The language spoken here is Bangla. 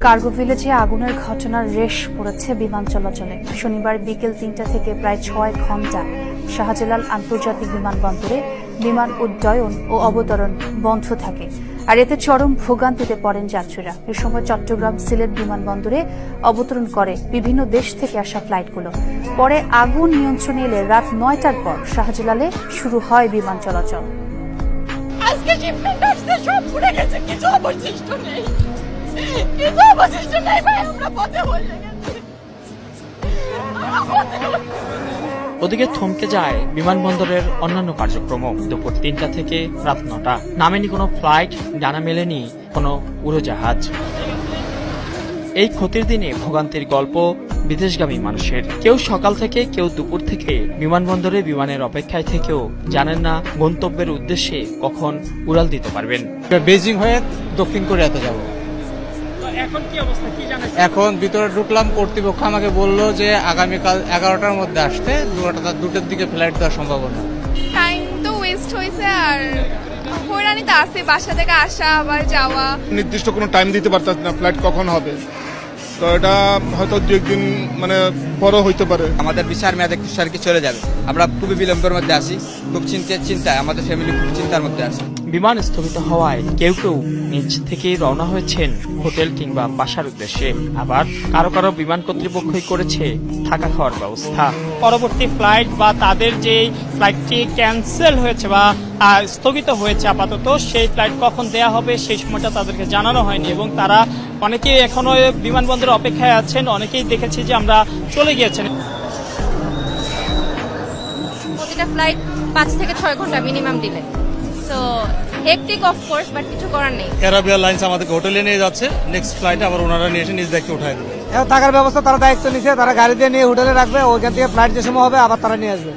কার্গো ভিলেজে আগুনের ঘটনার রেশ পড়েছে বিমান চলাচলে। শনিবার বিকেল ৩টা থেকে প্রায় ৬ ঘণ্টা শাহজালাল আন্তর্জাতিক বিমানবন্দরে বিমান উড্ডয়ন ও অবতরণ বন্ধ থাকে, আর এতে চরম ভোগান্তিতে পড়েন যাত্রীরা। এ সময় চট্টগ্রাম সিলেট বিমানবন্দরে অবতরণ করে বিভিন্ন দেশ থেকে আসা ফ্লাইটগুলো। পরে আগুন নিয়ন্ত্রণে এলে রাত ৯টার পর শাহজালালে শুরু হয় বিমান চলাচল। আজকে শিপমেন্ট আসতে সব পুড়ে গেছে, কিছু অবশিষ্ট নেই, কিছু অবশিষ্ট নেই ভাই, আমরা পথে বসে গেছি। ওদিকে থমকে যায় বিমানবন্দরের অন্যান্য কার্যক্রম। দুপুর ৩টা থেকে রাত ৯টা নামেনি কোনো ফ্লাইট, ডানা মেলেনি কোনো উড়োজাহাজ। এই ক্ষতির দিনে ভোগান্তির গল্প বিদেশগামী মানুষের। কেউ সকাল থেকে, কেউ দুপুর থেকে বিমানবন্দরে বিমানের অপেক্ষায় থেকেও জানেন না গন্তব্যের উদ্দেশ্যে কখন উড়াল দিতে পারবেন। বেজিং হয়ে দক্ষিণ কোরিয়াতে যাব। এখন কি অবস্থা, কি জানেন? এখন ভিতরে ঢুকলাম, কর্তৃপক্ষ আমাকে বলল যে আগামীকাল 11টার মধ্যে আসতে, 2টার দিকে ফ্লাইট দেওয়ার সম্ভাবনা। টাইম তো ওয়েস্ট হয়েছে, আর হয়রানিতে আছে বাসা থেকে আসা আবার যাওয়া। নির্দিষ্ট কোনো টাইম দিতে পারতাম না ফ্লাইট কখন হবে, তো এটা হয়তো দু একদিন মানে পরও হইতে পারে। আমাদের বিচার মেয়াদে আর কি চলে যাবে। আমরা খুবই বিলম্বের মধ্যে আছি, খুব চিন্তায়, আমাদের ফ্যামিলি খুব চিন্তার মধ্যে আছে। বিমান স্থগিত হওয়ায় কেউ কেউ নিজ থেকেই রওনা হয়েছেন হোটেল কিংবা বাসার উদ্দেশ্যে, আবার কারো কারো বিমান কর্তৃপক্ষই করেছে থাকা খাওয়ার ব্যবস্থা। পরবর্তী ফ্লাইট বা তাদের যে ফ্লাইটটি ক্যান্সেল হয়েছে বা স্থগিত হয়েছে আপাতত, সেই ফ্লাইট কখন দেয়া হবে সেই সময়টা তাদেরকে জানানো হয়নি, এবং তারা অনেকেই এখনো বিমানবন্দরে অপেক্ষায় আছেন। অনেকেই দেখেছি যে আমরা চলে গিয়েছেন। প্রতিটা ফ্লাইট ৫ থেকে ৬ ঘন্টা মিনিমাম দিলে, so hectic of course, but কিছু করার নেই। ক্যারাবিয়ান লাইন্স আমাদেরকে হোটেলে নিয়ে যাচ্ছে, নেক্সট ফ্লাইটে আবার ওনারা নিয়ে এসে নিজ দায়িত্বে উঠায় দেবে। থাকার ব্যবস্থা তারা দায়িত্ব নিচ্ছে, তারা গাড়ি দিয়ে নিয়ে হোটেলে রাখবে, ওইখান থেকে ফ্লাইট যে সময় হবে আবার তারা নিয়ে আসবে।